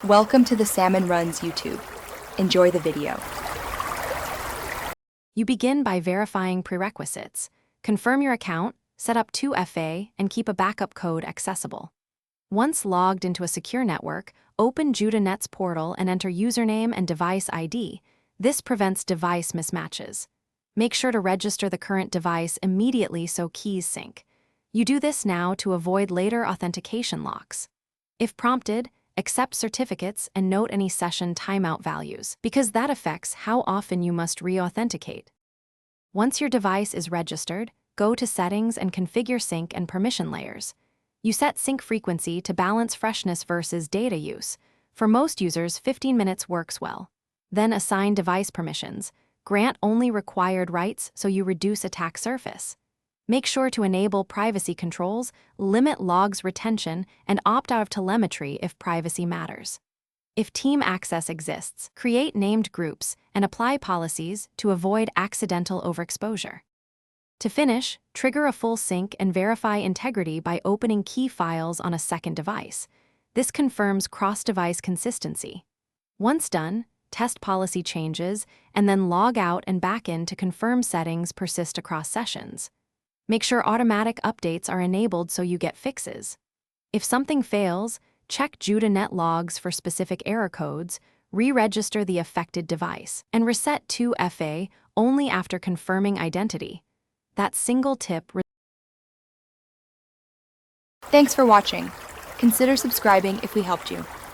Welcome to the Salmon Runs YouTube. Enjoy the video. You begin by verifying prerequisites. Confirm your account, set up 2FA, and keep a backup code accessible. Once logged into a secure network, open Juda Net's portal and enter username and device ID. This prevents device mismatches. Make sure to register the current device immediately so keys sync. You do this now to avoid later authentication locks. If prompted, accept certificates and note any session timeout values, because that affects how often you must re-authenticate. Once your device is registered, go to Settings and configure sync and permission layers. You set sync frequency to balance freshness versus data use. For most users, 15 minutes works well. Then assign device permissions. Grant only required rights so you reduce attack surface. Make sure to enable privacy controls, limit logs retention, and opt out of telemetry if privacy matters. If team access exists, create named groups and apply policies to avoid accidental overexposure. To finish, trigger a full sync and verify integrity by opening key files on a second device. This confirms cross-device consistency. Once done, test policy changes, and then log out and back in to confirm settings persist across sessions. Make sure automatic updates are enabled so you get fixes. If something fails, check Juda Net logs for specific error codes, re-register the affected device, and reset 2FA only after confirming identity. That single tip. Thanks for watching. Consider subscribing if we helped you.